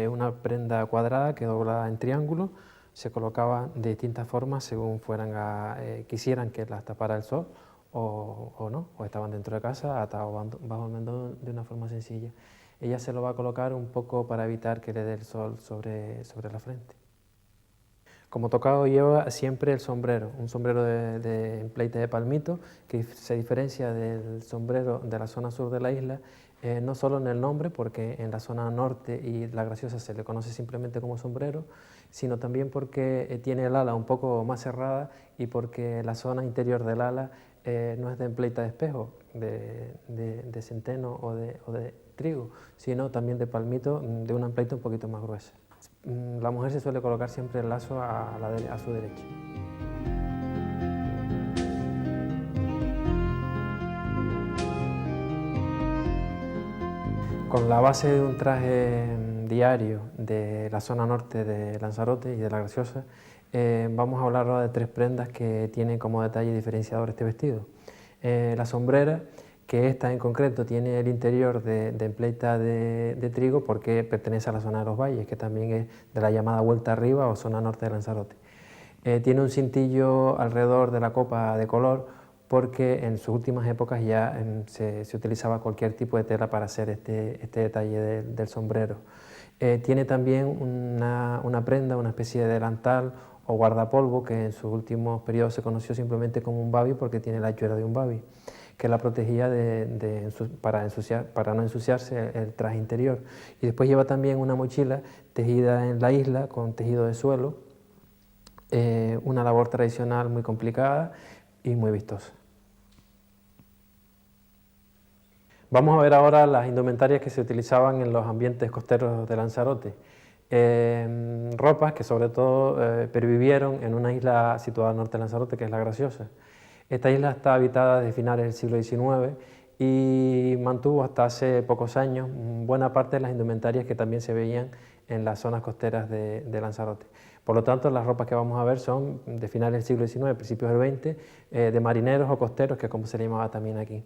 una prenda cuadrada que doblada en triángulo, se colocaba de distintas formas según quisieran que las tapara el sol o no, o estaban dentro de casa atados bajo el mando de una forma sencilla. Ella se lo va a colocar un poco para evitar que le dé el sol sobre la frente. Como tocado lleva siempre el sombrero, un sombrero de empleite de palmito que se diferencia del sombrero de la zona sur de la isla, no solo en el nombre, porque en la zona norte y La Graciosa se le conoce simplemente como sombrero, sino también porque tiene el ala un poco más cerrada y porque la zona interior del ala no es de empleita de espejo, de centeno o de trigo, sino también de palmito, de una empleita un poquito más gruesa. La mujer se suele colocar siempre el lazo a su derecha. Con la base de un traje diario de la zona norte de Lanzarote y de La Graciosa, vamos a hablar ahora de 3 prendas que tienen como detalle diferenciador este vestido. La sombrera, que esta en concreto tiene el interior de empleita de trigo porque pertenece a la zona de los valles, que también es de la llamada vuelta arriba o zona norte de Lanzarote. Tiene un cintillo alrededor de la copa de color porque en sus últimas épocas ya se utilizaba cualquier tipo de tela para hacer este detalle del sombrero. Tiene también una prenda, una especie de delantal o guardapolvo que en sus últimos periodos se conoció simplemente como un babi porque tiene la hechura de un babi, que la protegía para no ensuciarse el traje interior. Y después lleva también una mochila tejida en la isla con tejido de suelo, una labor tradicional muy complicada y muy vistosa. Vamos a ver ahora las indumentarias que se utilizaban en los ambientes costeros de Lanzarote. Ropas que sobre todo pervivieron en una isla situada al norte de Lanzarote, que es La Graciosa. Esta isla está habitada desde finales del siglo XIX y mantuvo hasta hace pocos años buena parte de las indumentarias que también se veían en las zonas costeras de Lanzarote. Por lo tanto, las ropas que vamos a ver son de finales del siglo XIX, principios del XX, de marineros o costeros, que es como se le llamaba también aquí.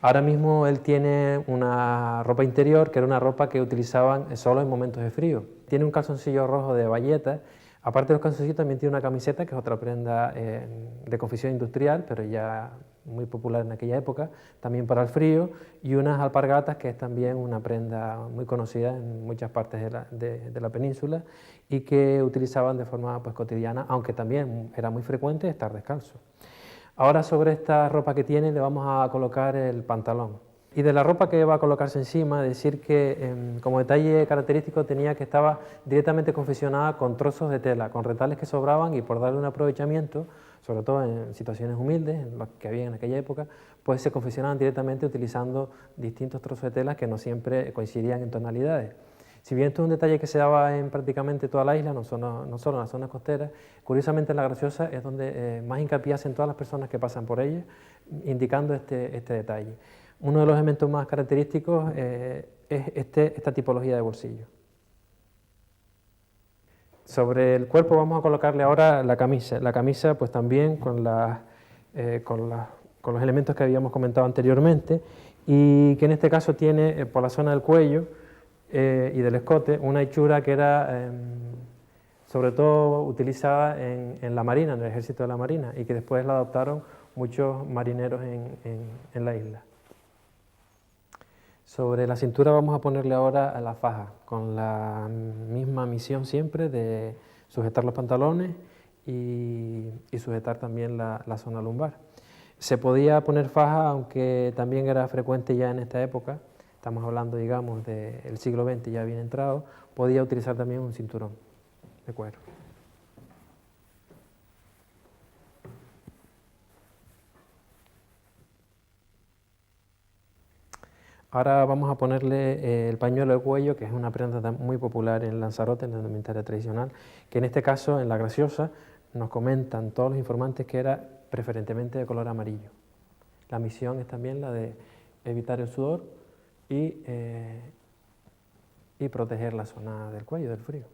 Ahora mismo él tiene una ropa interior, que era una ropa que utilizaban solo en momentos de frío. Tiene un calzoncillo rojo de bayeta. Aparte de los calzoncillos también tiene una camiseta, que es otra prenda de confección industrial, pero ya muy popular en aquella época, también para el frío, y unas alpargatas, que es también una prenda muy conocida en muchas partes de la península y que utilizaban de forma pues, cotidiana, aunque también era muy frecuente estar descalzo. Ahora sobre esta ropa que tiene le vamos a colocar el pantalón. Y de la ropa que va a colocarse encima, decir que como detalle característico tenía que estaba directamente confeccionada con trozos de tela, con retales que sobraban y por darle un aprovechamiento, sobre todo en situaciones humildes, en las que había en aquella época, pues se confeccionaban directamente utilizando distintos trozos de tela que no siempre coincidían en tonalidades. Si bien esto es un detalle que se daba en prácticamente toda la isla, no solo en las zonas costeras, curiosamente en La Graciosa es donde más hincapié hacen todas las personas que pasan por ella, indicando este detalle. Uno de los elementos más característicos es esta tipología de bolsillo. Sobre el cuerpo vamos a colocarle ahora la camisa. La camisa pues también con los elementos que habíamos comentado anteriormente y que en este caso tiene por la zona del cuello y del escote una hechura que era sobre todo utilizada en la marina, en el ejército de la marina, y que después la adoptaron muchos marineros en la isla. Sobre la cintura vamos a ponerle ahora la faja, con la misma misión siempre de sujetar los pantalones y sujetar también la zona lumbar. Se podía poner faja, aunque también era frecuente ya en esta época, estamos hablando, digamos, del siglo XX ya bien entrado, podía utilizar también un cinturón de cuero. Ahora vamos a ponerle el pañuelo de cuello, que es una prenda muy popular en Lanzarote, en la indumentaria tradicional, que en este caso, en La Graciosa, nos comentan todos los informantes que era preferentemente de color amarillo. La misión es también la de evitar el sudor y proteger la zona del cuello del frío.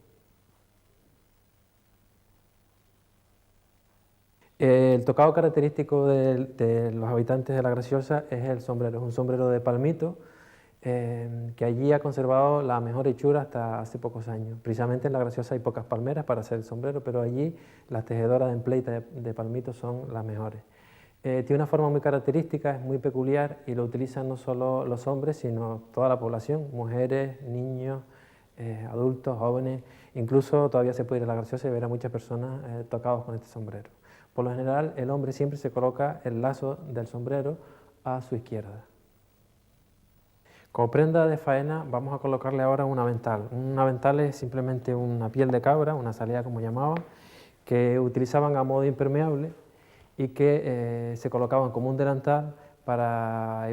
El tocado característico de los habitantes de La Graciosa es el sombrero. Es un sombrero de palmito que allí ha conservado la mejor hechura hasta hace pocos años. Precisamente en La Graciosa hay pocas palmeras para hacer el sombrero, pero allí las tejedoras de empleita de palmito son las mejores. Tiene una forma muy característica, es muy peculiar y lo utilizan no solo los hombres, sino toda la población, mujeres, niños, adultos, jóvenes. Incluso todavía se puede ir a La Graciosa y ver a muchas personas tocados con este sombrero. Por lo general, el hombre siempre se coloca el lazo del sombrero a su izquierda. Como prenda de faena vamos a colocarle ahora un avental. Un avental es simplemente una piel de cabra, una salea como llamaban, que utilizaban a modo impermeable y que se colocaban como un delantal para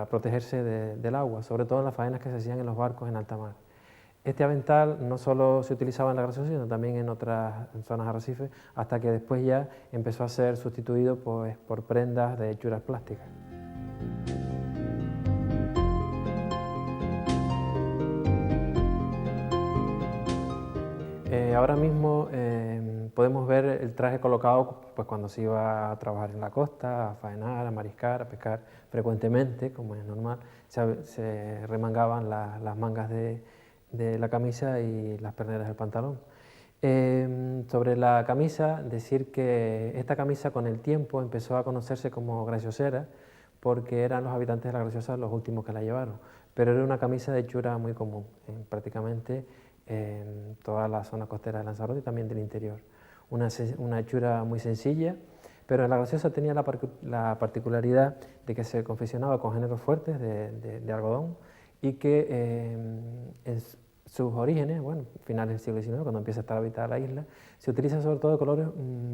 protegerse del agua, sobre todo en las faenas que se hacían en los barcos en alta mar. Este avental no solo se utilizaba en La Graciosa, sino también en otras zonas de arrecife, hasta que después ya empezó a ser sustituido por prendas de hechuras plásticas. Ahora mismo podemos ver el traje colocado pues, cuando se iba a trabajar en la costa, a faenar, a mariscar, a pescar frecuentemente, como es normal. Se remangaban las mangas de la camisa y las perneras del pantalón. Sobre la camisa, decir que esta camisa con el tiempo empezó a conocerse como graciosera porque eran los habitantes de La Graciosa los últimos que la llevaron, pero era una camisa de hechura muy común, prácticamente en toda la zona costera de Lanzarote y también del interior. Una hechura muy sencilla, pero en La Graciosa tenía la particularidad de que se confeccionaba con géneros fuertes de algodón y que sus orígenes, bueno, finales del siglo XIX, cuando empieza a estar habitada la isla, se utiliza sobre todo de colores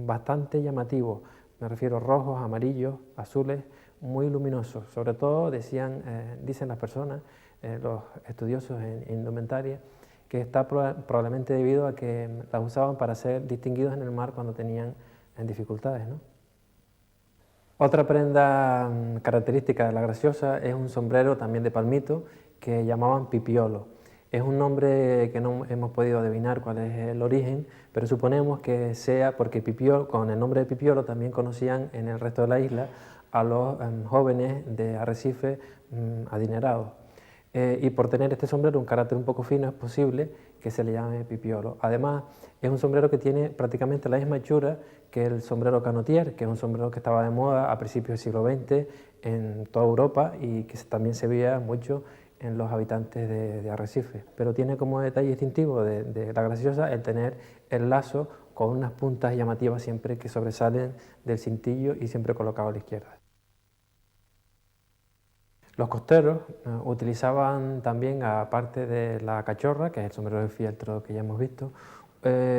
bastante llamativos, me refiero rojos, amarillos, azules, muy luminosos. Sobre todo dicen las personas, los estudiosos en indumentaria, que está probablemente debido a que las usaban para ser distinguidos en el mar cuando tenían dificultades, ¿no? Otra prenda característica de La Graciosa es un sombrero también de palmito que llamaban pipiolo. Es un nombre que no hemos podido adivinar cuál es el origen, pero suponemos que sea porque con el nombre de pipiolo también conocían en el resto de la isla a los jóvenes de arrecife adinerados. Y por tener este sombrero un carácter un poco fino es posible que se le llame pipiolo. Además, es un sombrero que tiene prácticamente la misma hechura que el sombrero canotier, que es un sombrero que estaba de moda a principios del siglo XX en toda Europa y que también se veía mucho en los habitantes de Arrecife, pero tiene como detalle distintivo de La Graciosa el tener el lazo con unas puntas llamativas siempre que sobresalen del cintillo y siempre colocado a la izquierda. Los costeros utilizaban también, aparte de la cachorra, que es el sombrero de fieltro que ya hemos visto,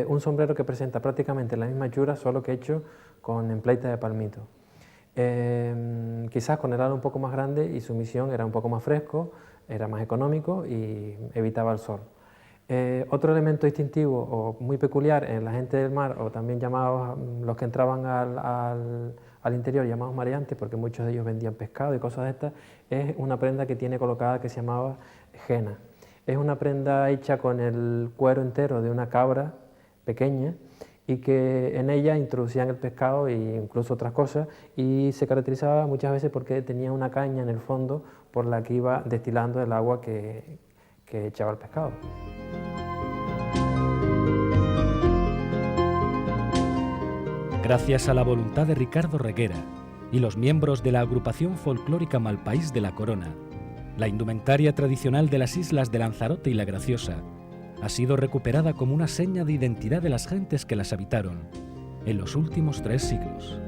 un sombrero que presenta prácticamente la misma hechura, solo que hecho con empleita de palmito. Quizás con el ala un poco más grande y su misión era un poco más fresco, era más económico y evitaba el sol. Otro elemento distintivo o muy peculiar en la gente del mar, o también llamados los que entraban al interior, llamados mareantes, porque muchos de ellos vendían pescado y cosas de estas, es una prenda que tiene colocada que se llamaba jena. Es una prenda hecha con el cuero entero de una cabra pequeña y que en ella introducían el pescado e incluso otras cosas, y se caracterizaba muchas veces porque tenía una caña en el fondo por la que iba destilando el agua que echaba el pescado. Gracias a la voluntad de Ricardo Reguera y los miembros de la agrupación folclórica Malpaís de la Corona, la indumentaria tradicional de las islas de Lanzarote y La Graciosa ha sido recuperada como una seña de identidad de las gentes que las habitaron en los últimos 3 siglos.